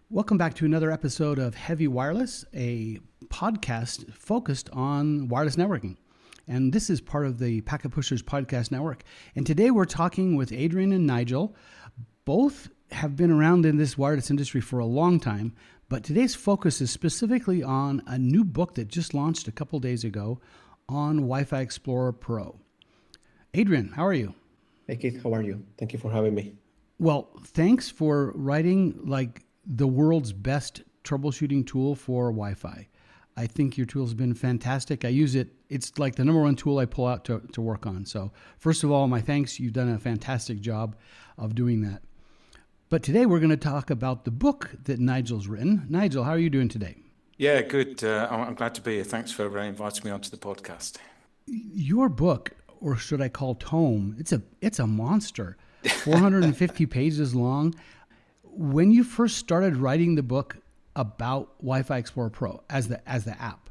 Welcome back to another episode of Heavy Wireless, a podcast focused on wireless networking. And this is part of the Packet Pushers Podcast Network. And today we're talking with Adrian and Nigel. Both have been around in this wireless industry for a long time, but today's focus is specifically on a new book that just launched a couple days ago on Wi-Fi Explorer Pro. Adrian, how are you? Hey Keith, how are you? Thank you for having me. Well, thanks for writing the world's best troubleshooting tool for Wi-Fi. I think your tool's been fantastic. I use it. It's like the number one tool I pull out to work on. So first of all, my thanks. You've done a fantastic job of doing that. But today we're going to talk about the book that Nigel's written. Nigel, how are you doing today? Yeah, good. I'm glad to be here. Thanks for inviting me onto the podcast. Your book, or should I call tome, it's a monster. 450 pages long. When you first started writing the book about Wi-Fi Explorer Pro as the app,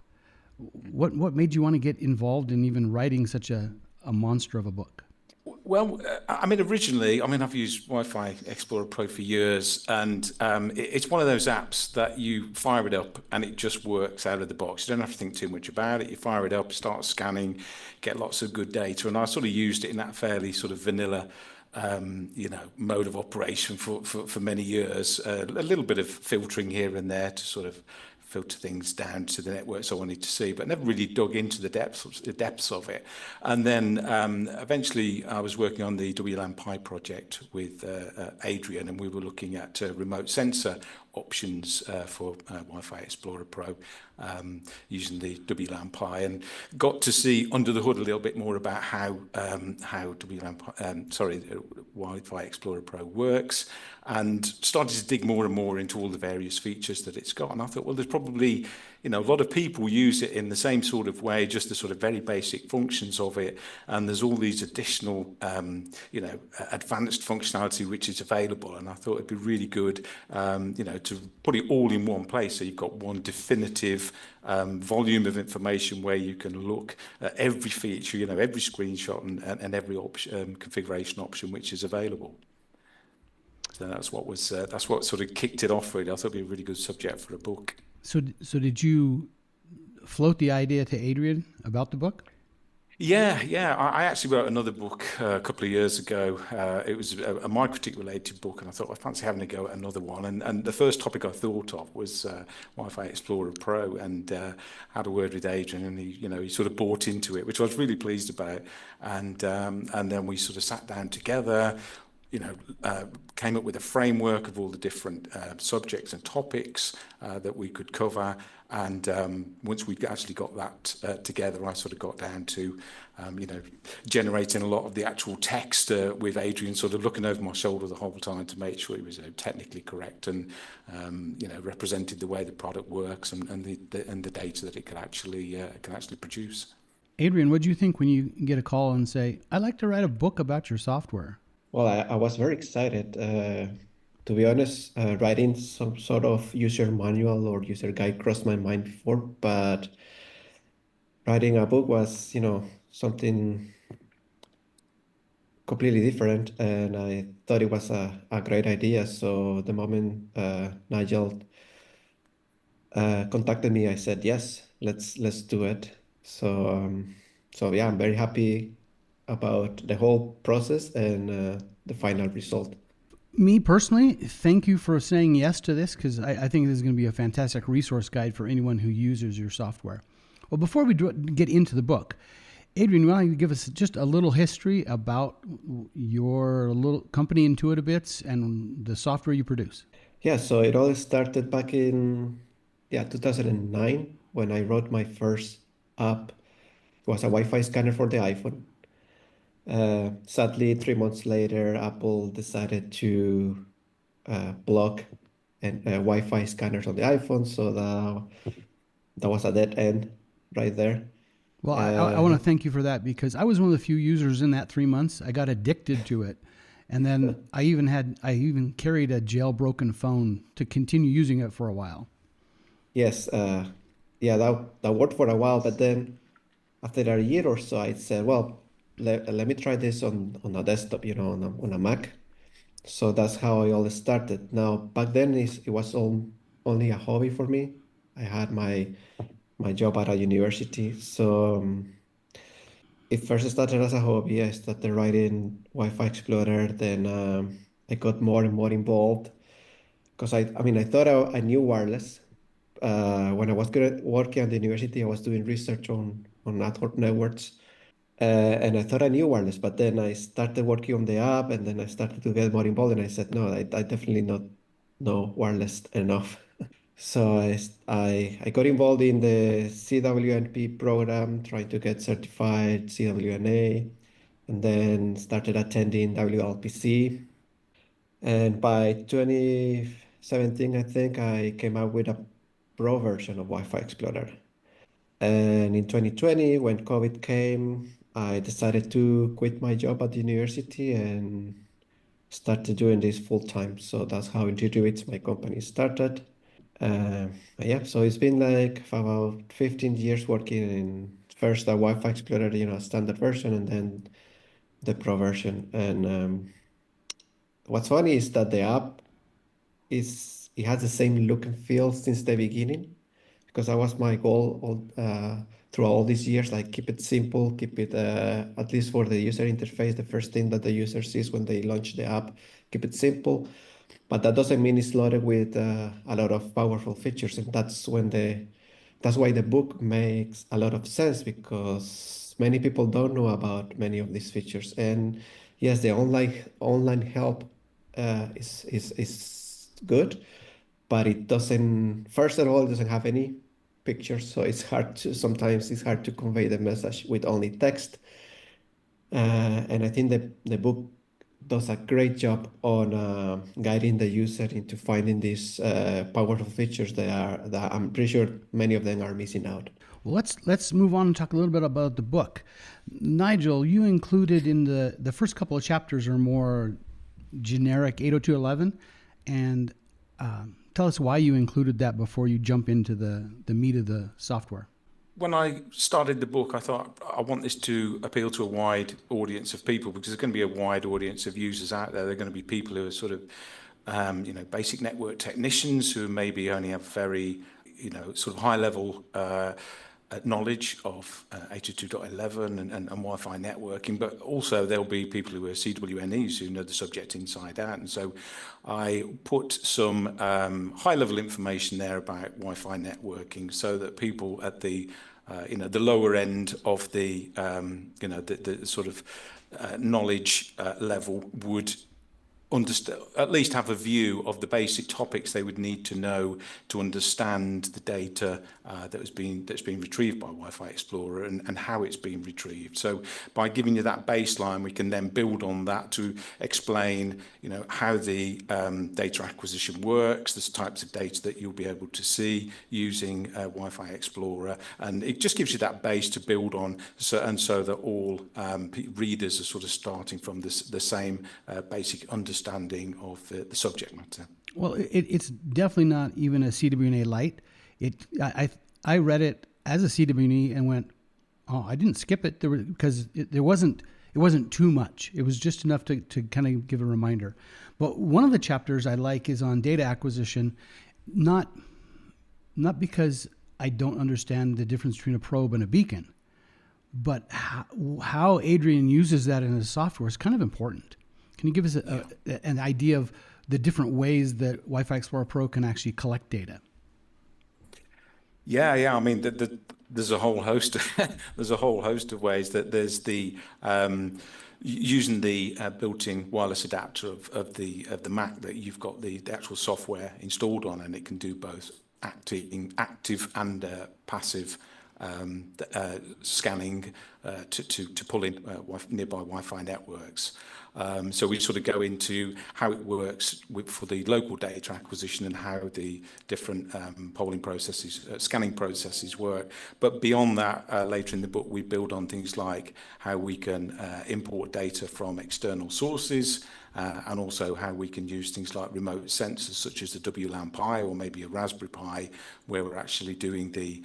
what made you want to get involved in even writing such a monster of a book? Well, originally, I've used Wi-Fi Explorer Pro for years, and it's one of those apps that you fire it up and it just works out of the box. You don't have to think too much about it. You fire it up, start scanning, get lots of good data, and I sort of used it in that fairly sort of vanilla mode of operation for many years. A little bit of filtering here and there to sort of filter things down to the networks I wanted to see, but never really dug into the depths of it. And then eventually I was working on the WLAN Pi project with Adrian, and we were looking at remote sensor options for Wi-Fi Explorer Pro using the WLAN Pi, and got to see under the hood a little bit more about how Wi-Fi Explorer Pro works, and started to dig more and more into all the various features that it's got. And I thought, well, there's probably a lot of people use it in the same sort of way, just the sort of very basic functions of it. And there's all these additional, advanced functionality which is available. And I thought it'd be really good, to put it all in one place. So you've got one definitive volume of information where you can look at every feature, every screenshot and every option, configuration option which is available. So that's what sort of kicked it off, really. I thought it'd be a really good subject for a book. So did you float the idea to Adrian about the book? Yeah. I actually wrote another book a couple of years ago. It was a MikroTik related book, and I thought I fancy having a go at another one. And the first topic I thought of was Wi-Fi Explorer Pro, and had a word with Adrian, and he sort of bought into it, which I was really pleased about. And then we sort of sat down together. Came up with a framework of all the different subjects and topics that we could cover. And once we actually got that together, I sort of got down to, generating a lot of the actual text with Adrian sort of looking over my shoulder the whole time to make sure it was technically correct and, represented the way the product works and the data that it can actually produce. Adrian, what do you think when you get a call and say, I'd like to write a book about your software? Well, I was very excited. To be honest, writing some sort of user manual or user guide crossed my mind before, but writing a book was, something completely different, and I thought it was a great idea. So the moment Nigel contacted me, I said, yes, let's do it. So yeah, I'm very happy about the whole process and the final result. Me personally, thank you for saying yes to this, because I think this is going to be a fantastic resource guide for anyone who uses your software. Well, before we get into the book, Adrian, why don't you give us just a little history about your little company, Intuitive Bits, and the software you produce? Yeah, so it all started back in 2009 when I wrote my first app. It was a Wi-Fi scanner for the iPhone. Sadly, 3 months later, Apple decided to block Wi-Fi scanners on the iPhone, so that was a dead end right there. Well, I want to thank you for that, because I was one of the few users in that 3 months. I got addicted to it. And then I even carried a jailbroken phone to continue using it for a while. Yes, that worked for a while, but then after a year or so, I said, well, let me try this on a desktop, on a Mac. So that's how I all started. Now, back then it was only a hobby for me. I had my job at a university. So it first started as a hobby. I started writing Wi-Fi Explorer. Then I got more and more involved because I mean, I thought I knew wireless. When I was working at the university, I was doing research on network networks. And I thought I knew wireless, but then I started working on the app, and then I started to get more involved, and I said, no, I definitely not know wireless enough. So I got involved in the CWNP program, trying to get certified CWNA, and then started attending WLPC. And by 2017, I think I came out with a pro version of Wi-Fi Explorer. And in 2020, when COVID came, I decided to quit my job at the university and started doing this full time. So that's how Intuit, my company, started. Uh, yeah, so it's been like about 15 years working in first the Wi-Fi Explorer, standard version, and then the Pro version. And what's funny is that the app it has the same look and feel since the beginning, because that was my goal throughout all these years. Like, keep it simple, keep it at least for the user interface, the first thing that the user sees when they launch the app, keep it simple. But that doesn't mean it's loaded with a lot of powerful features, and that's why the book makes a lot of sense, because many people don't know about many of these features. And yes, the online help is good, but it doesn't. First of all, it doesn't have any pictures, so sometimes it's hard to convey the message with only text. And I think the book does a great job on guiding the user into finding these powerful features that I'm pretty sure many of them are missing out. Well, let's move on and talk a little bit about the book. Nigel, you included in the first couple of chapters are more generic 802.11, and tell us why you included that before you jump into the meat of the software. When I started the book, I thought I want this to appeal to a wide audience of people, because there's going to be a wide audience of users out there. There are going to be people who are sort of, basic network technicians who maybe only have very, sort of high level knowledge of 802.11 and Wi-Fi networking, but also there'll be people who are CWNEs who know the subject inside out. And so I put some high-level information there about Wi-Fi networking, so that people at the the lower end of the the sort of knowledge level would understand, at least have a view of the basic topics they would need to know to understand the data that's been retrieved by Wi-Fi Explorer, and how it's been retrieved. So by giving you that baseline, we can then build on that to explain, how the data acquisition works, the types of data that you'll be able to see using Wi-Fi Explorer, and it just gives you that base to build on, so that all readers are sort of starting from the same basic understanding of the subject matter. Well, it's definitely not even a CWNA light. I read it as a CWNA and went, oh, I didn't skip it because it wasn't too much. It was just enough to kind of give a reminder. But one of the chapters I like is on data acquisition, not because I don't understand the difference between a probe and a beacon, but how Adrian uses that in his software is kind of important. Can you give us an idea of the different ways that Wi-Fi Explorer Pro can actually collect data? Yeah. I mean, there's a whole host of ways. That there's the using the built-in wireless adapter of the Mac that you've got the actual software installed on, and it can do both active and passive scanning to pull in nearby Wi-Fi networks. So we sort of go into how it works for the local data acquisition and how the different polling processes, scanning processes work. But beyond that, later in the book, we build on things like how we can import data from external sources, and also how we can use things like remote sensors such as the WLAN Pi or maybe a Raspberry Pi, where we're actually doing the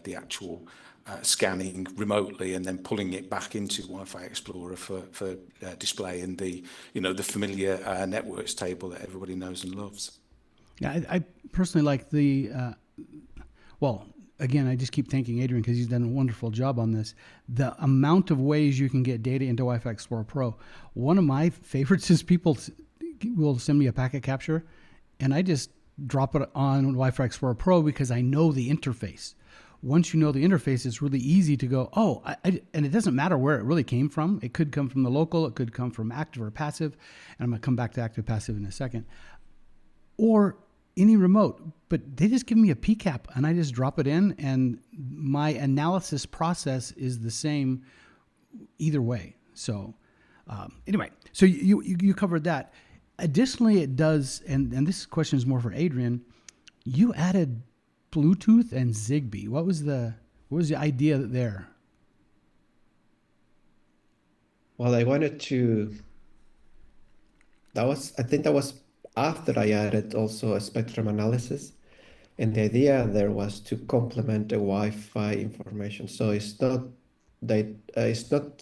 the actual scanning remotely and then pulling it back into Wi-Fi Explorer for display in the familiar networks table that everybody knows and loves. Yeah, I personally like the, well, again, I just keep thanking Adrian because he's done a wonderful job on this. The amount of ways you can get data into Wi-Fi Explorer Pro. One of my favorites is people will send me a packet capture and I just drop it on Wi-Fi Explorer Pro because I know the interface. Once you know the interface, it's really easy to go, and it doesn't matter where it really came from. It could come from the local, it could come from active or passive, and I'm going to come back to active passive in a second, or any remote, but they just give me a PCAP and I just drop it in and my analysis process is the same either way. So anyway, so you covered that. Additionally, it does, and this question is more for Adrian, you added Bluetooth and Zigbee. What was the idea there? Well, I think that was after I added also a spectrum analysis. And the idea there was to complement the Wi-Fi information. So it's not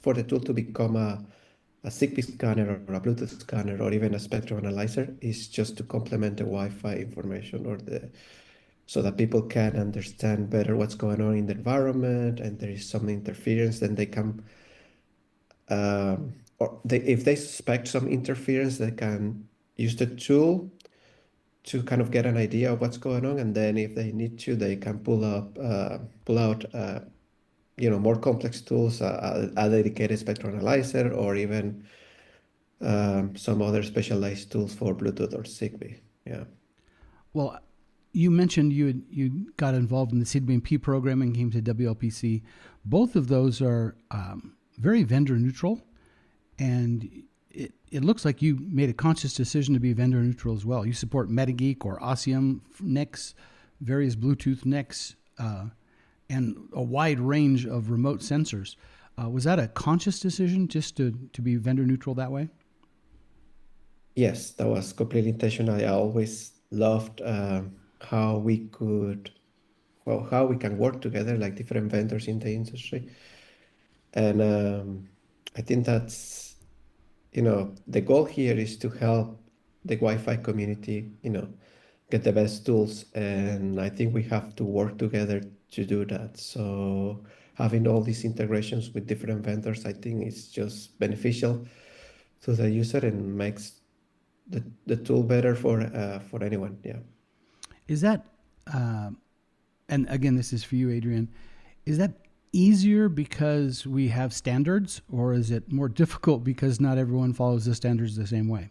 for the tool to become a Zigbee scanner or a Bluetooth scanner or even a spectrum analyzer. It's just to complement the Wi-Fi information so that people can understand better what's going on in the environment, and there is some interference, then they can, if they suspect some interference, they can use the tool to kind of get an idea of what's going on, and then if they need to, they can pull out more complex tools, a dedicated spectrum analyzer, or even some other specialized tools for Bluetooth or Zigbee. Yeah. Well, you mentioned you got involved in the CWMP program and came to WLPC. Both of those are very vendor neutral, and it looks like you made a conscious decision to be vendor neutral as well. You support MetaGeek or Osseum NICs, various Bluetooth NICs, and a wide range of remote sensors. Was that a conscious decision just to be vendor neutral that way? Yes, that was completely intentional. I always loved how we can work together like different vendors in the industry. And I think that's, the goal here is to help the Wi-Fi community, get the best tools. And I think we have to work together to do that. So having all these integrations with different vendors, I think it's just beneficial to the user and makes the tool better for anyone. Yeah. Is that, and again, this is for you, Adrian, is that easier because we have standards, or is it more difficult because not everyone follows the standards the same way?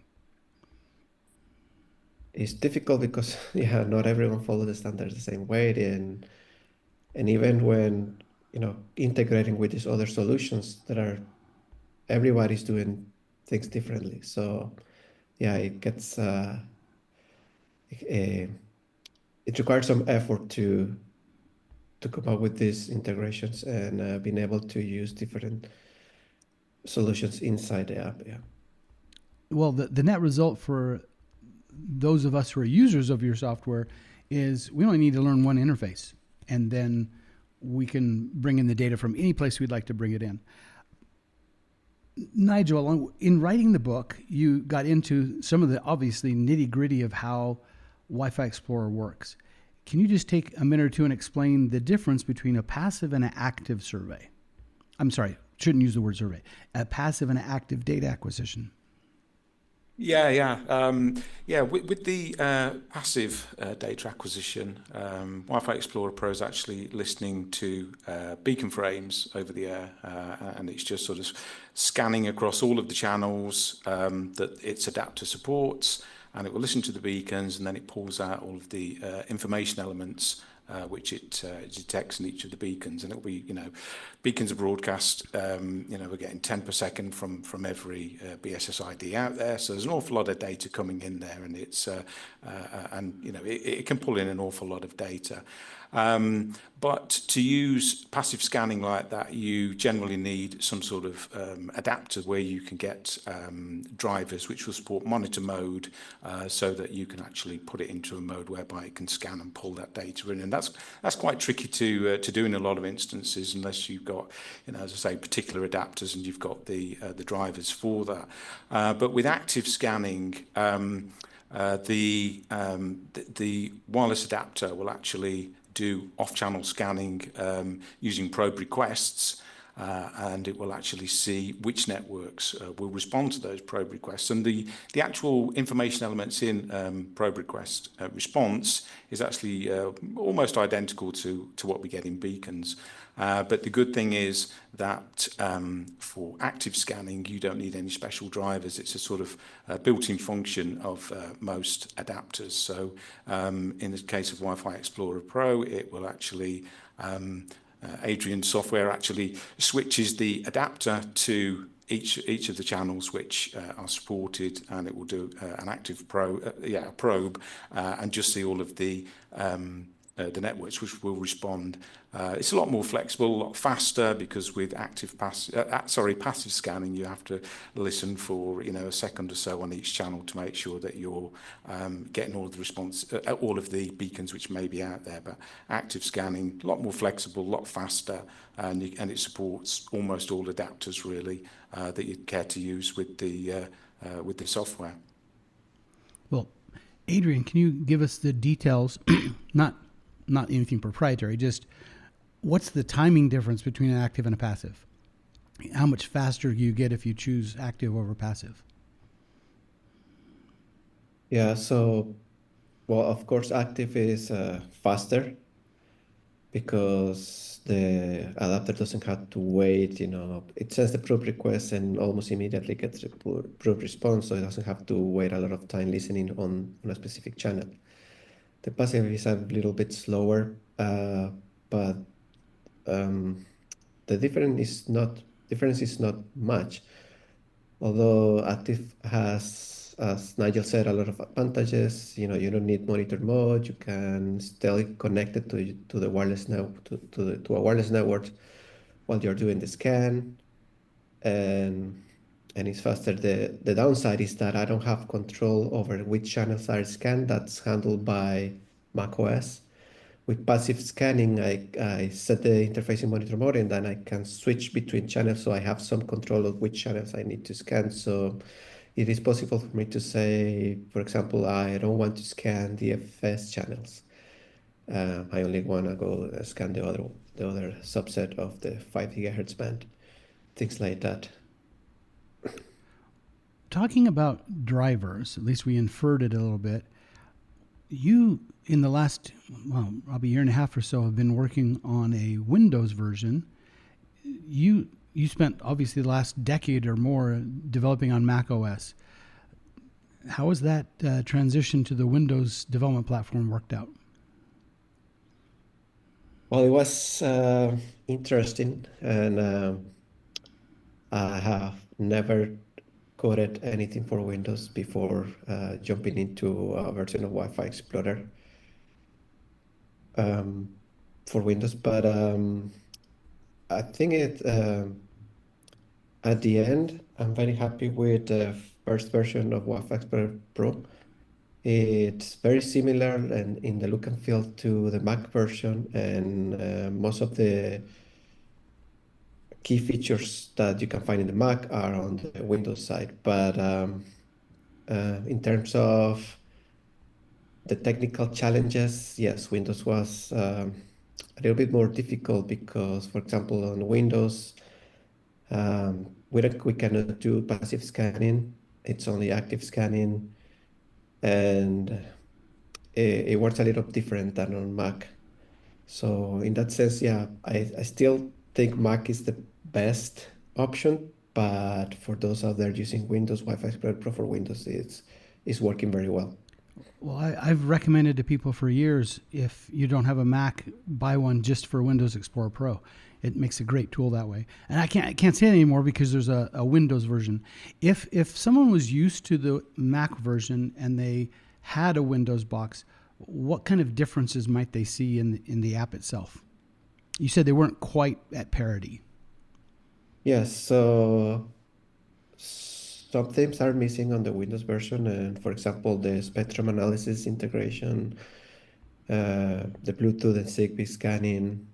It's difficult because not everyone follows the standards the same way, and even when integrating with these other solutions everybody's doing things differently. So yeah, it gets it requires some effort to come up with these integrations and being able to use different solutions inside the app. Yeah. Well, the net result for those of us who are users of your software is we only need to learn one interface, and then we can bring in the data from any place we'd like to bring it in. Nigel, in writing the book, you got into some of the obviously nitty-gritty of how Wi-Fi Explorer works. Can you just take a minute or two and explain the difference between a passive and an active survey? I'm sorry, shouldn't use the word survey. A passive and an active data acquisition. With the passive data acquisition, Wi-Fi Explorer Pro is actually listening to beacon frames over the air, and it's just sort of scanning across all of the channels that its adapter supports, and it will listen to the beacons, and then it pulls out all of the information elements which it detects in each of the beacons, and it'll be, beacons are broadcast, we're getting 10 per second from every BSSID out there, so there's an awful lot of data coming in there, and it's it can pull in an awful lot of data. But to use passive scanning like that, you generally need some sort of adapter where you can get drivers which will support monitor mode, so that you can actually put it into a mode whereby it can scan and pull that data in. And That's quite tricky to do in a lot of instances unless you've got, as I say, particular adapters and you've got the drivers for that. But with active scanning, the wireless adapter will actually do off-channel scanning using probe requests. And it will actually see which networks will respond to those probe requests. And the actual information elements in probe request response is actually almost identical to what we get in beacons. But the good thing is that for active scanning, you don't need any special drivers. It's a sort of built-in function of most adapters. So in the case of Wi-Fi Explorer Pro, it will actually Adrian software actually switches the adapter to each of the channels which are supported, and it will do an active probe and just see all of the networks which will respond. It's a lot more flexible, a lot faster, because with passive scanning, you have to listen for a second or so on each channel to make sure that you're getting all of the response, all of the beacons which may be out there. But active scanning, a lot more flexible, a lot faster, and it supports almost all adapters really that you'd care to use with the software. Well, Adrian, can you give us the details? Not anything proprietary, just what's the timing difference between an active and a passive? How much faster do you get if you choose active over passive? Yeah, so, well, of course, active is faster because the adapter doesn't have to wait, it sends the probe request and almost immediately gets the probe response, so it doesn't have to wait a lot of time listening on a specific channel. The passive is a little bit slower, but the difference is not much. Although active has, as Nigel said, a lot of advantages. You don't need monitor mode. You can stay connected to the wireless to a wireless network while you're doing the scan, and it's faster. The downside is that I don't have control over which channels are scanned. That's handled by macOS. With passive scanning, I set the interface in monitor mode, and then I can switch between channels, so I have some control of which channels I need to scan. So it is possible for me to say, for example, I don't want to scan the FS channels. I only want to go scan the other subset of the 5 gigahertz band, things like that. Talking about drivers, at least we inferred it a little bit. You, in the last, probably year and a half or so, have been working on a Windows version. You spent, obviously, the last decade or more developing on Mac OS. How has that transition to the Windows development platform worked out? Well, it was interesting, and I have never coded anything for Windows before jumping into a version of Wi-Fi Explorer for Windows. But I think at the end, I'm very happy with the first version of Wi-Fi Explorer Pro. It's very similar and in the look and feel to the Mac version, and most of the key features that you can find in the Mac are on the Windows side. But in terms of the technical challenges, yes, Windows was a little bit more difficult because, for example, on Windows, we cannot do passive scanning. It's only active scanning, and it works a little different than on Mac. So in that sense, yeah, I still think Mac is the best option, but for those out there using Windows, Wi-Fi Explorer Pro for Windows is working very well. Well, I've recommended to people for years, if you don't have a Mac, buy one just for Windows Explorer Pro. It makes a great tool that way. And I can't say it anymore because there's a Windows version. If someone was used to the Mac version and they had a Windows box, what kind of differences might they see in the app itself? You said they weren't quite at parity. Yes, so some things are missing on the Windows version, and for example, the spectrum analysis integration the Bluetooth and Zigbee scanning,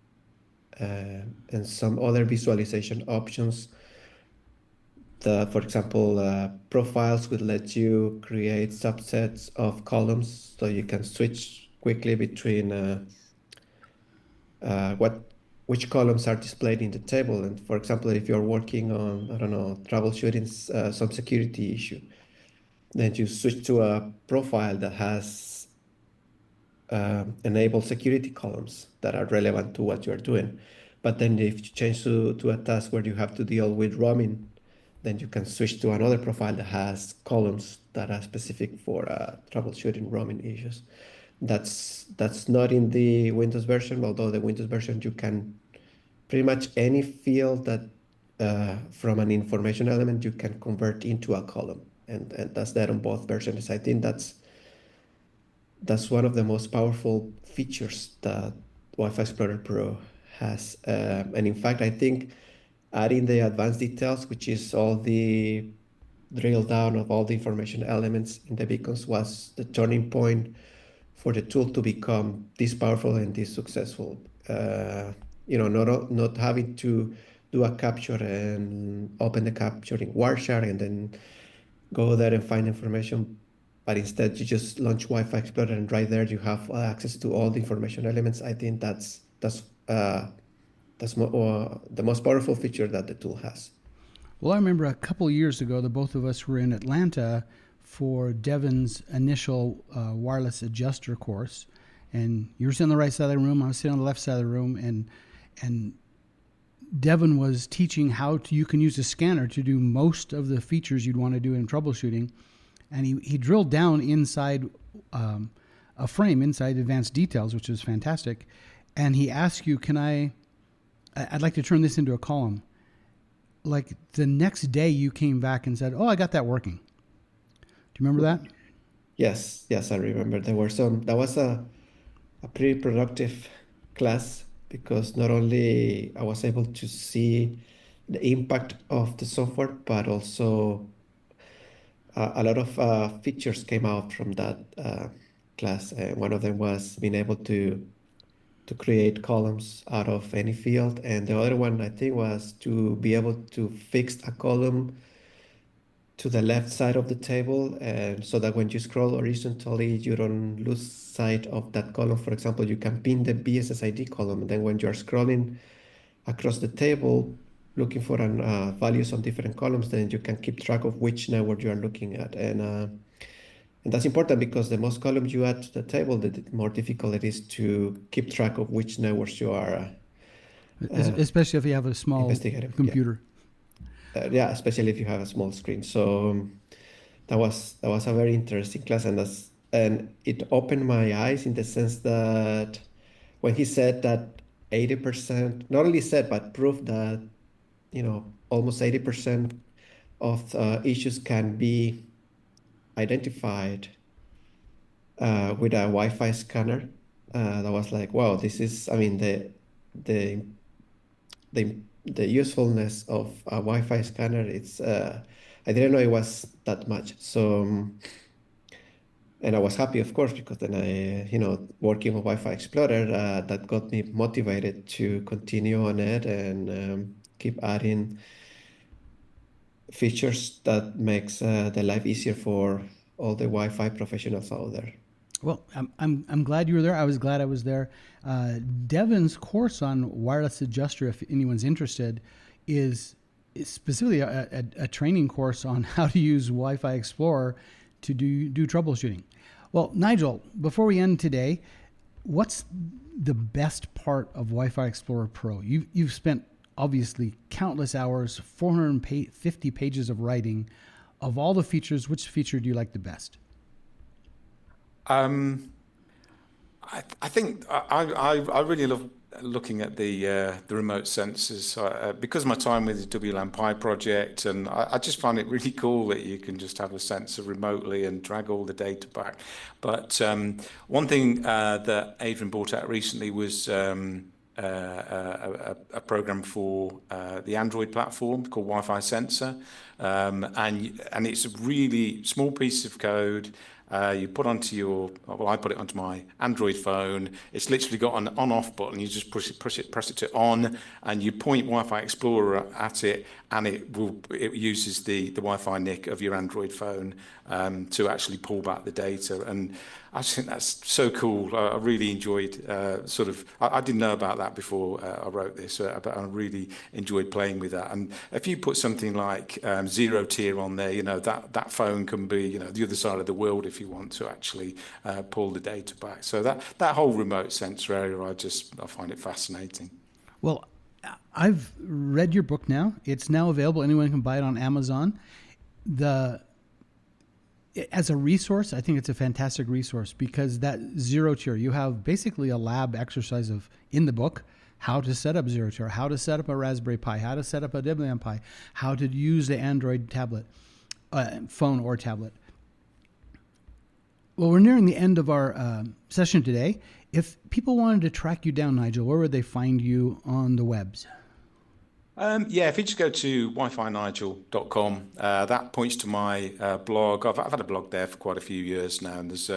and some other visualization options. For example, profiles would let you create subsets of columns so you can switch quickly between which columns are displayed in the table. And for example, if you're working on, I don't know, troubleshooting some security issue, then you switch to a profile that has enabled security columns that are relevant to what you're doing. But then if you change to a task where you have to deal with roaming, then you can switch to another profile that has columns that are specific for troubleshooting roaming issues. That's not in the Windows version, although the Windows version you can pretty much any field that from an information element you can convert into a column, and that's that on both versions. I think that's one of the most powerful features that Wi-Fi Explorer Pro has. And in fact, I think adding the advanced details, which is all the drill down of all the information elements in the beacons, was the turning point for the tool to become this powerful and this successful. Not having to do a capture and open the capture in Wireshark and then go there and find information, but instead you just launch Wi-Fi Explorer and right there you have access to all the information elements. I think that's the most powerful feature that the tool has. Well, I remember a couple of years ago, the both of us were in Atlanta for Devin's initial wireless adjuster course, and you were sitting on the right side of the room, I was sitting on the left side of the room, and Devin was teaching how you can use a scanner to do most of the features you'd want to do in troubleshooting, and he drilled down inside a frame, inside advanced details, which is fantastic, and he asked you, I'd like to turn this into a column. Like the next day you came back and said, oh, I got that working. Do you remember that? Yes, I remember. That was a pretty productive class because not only I was able to see the impact of the software, but also a lot of features came out from that class. One of them was being able to create columns out of any field, and the other one I think was to be able to fix a column to the left side of the table, and so that when you scroll horizontally, you don't lose sight of that column. For example, you can pin the BSSID column, and then when you're scrolling across the table, looking for values on different columns, then you can keep track of which network you are looking at. And that's important because the most columns you add to the table, the more difficult it is to keep track of which networks you are especially if you have a small investigating. computer. Yeah, especially if you have a small screen. So that was a very interesting class, and it opened my eyes in the sense that when he said that 80%, not only said but proved that almost 80% of issues can be identified with a Wi-Fi scanner. That was like, wow, this is, I mean, the usefulness of a Wi-Fi scanner. I didn't know it was that much. So, and I was happy, of course, because then working on Wi-Fi Explorer, that got me motivated to continue on it and keep adding features that makes the life easier for all the Wi-Fi professionals out there. Well, I'm glad you were there. I was glad I was there. Devin's course on wireless adjuster, if anyone's interested, is specifically a training course on how to use Wi-Fi Explorer to do troubleshooting. Well, Nigel, before we end today, what's the best part of Wi-Fi Explorer Pro? You've spent obviously countless hours, 450 pages of writing. Of all the features, which feature do you like the best? I think I really love looking at the remote sensors because of my time with the WLAN Pi project, and I just find it really cool that you can just have a sensor remotely and drag all the data back. But one thing that Adrian brought out recently was a program for the Android platform called Wi-Fi Sensor, and it's a really small piece of code. You put onto I put it onto my Android phone. It's literally got an on-off button. You just press it to on, and you point Wi-Fi Explorer at it, and it uses the Wi-Fi NIC of your Android phone to actually pull back the data. And I just think that's so cool. I really enjoyed I didn't know about that before I wrote this, but I really enjoyed playing with that. And if you put something like zero tier on there, that phone can be, the other side of the world if you want to actually pull the data back. So that whole remote sensor area, I find it fascinating. Well, I've read your book now. It's now available. Anyone can buy it on Amazon. As a resource, I think it's a fantastic resource because that zero tier, you have basically a lab exercise in the book, how to set up zero tier, how to set up a Raspberry Pi, how to set up a Debian Pi, how to use the Android tablet, phone or tablet. Well, we're nearing the end of our session today. If people wanted to track you down, Nigel, where would they find you on the webs? If you just go to wifinigel.com, that points to my blog. I've had a blog there for quite a few years now, and there's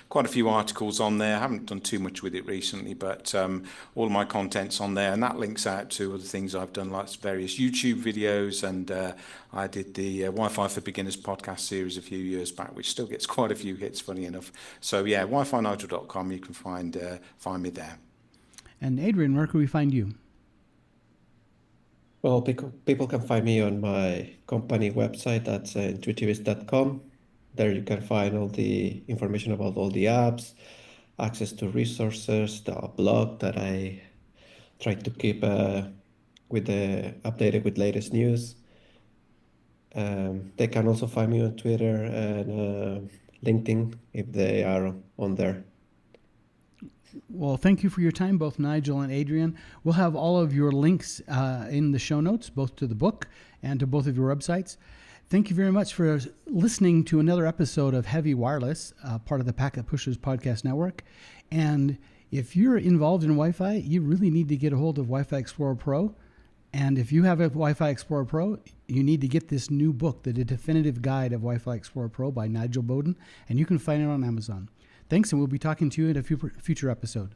quite a few articles on there. I haven't done too much with it recently, but all of my content's on there, and that links out to other things I've done, like various YouTube videos, and I did the Wi-Fi for Beginners podcast series a few years back, which still gets quite a few hits, funny enough. So yeah, wifinigel.com, you can find me there. And Adrian, where can we find you? Well, people can find me on my company website. That's intuitivist.com. There you can find all the information about all the apps, access to resources, the blog that I try to keep updated with latest news. They can also find me on Twitter and LinkedIn if they are on there. Well, thank you for your time, both Nigel and Adrian. We'll have all of your links in the show notes, both to the book and to both of your websites. Thank you very much for listening to another episode of Heavy Wireless, part of the Packet Pushers Podcast Network. And if you're involved in Wi-Fi, you really need to get a hold of Wi-Fi Explorer Pro. And if you have a Wi-Fi Explorer Pro, you need to get this new book, The Definitive Guide of Wi-Fi Explorer Pro by Nigel Bowden, and you can find it on Amazon. Thanks, and we'll be talking to you in a future episode.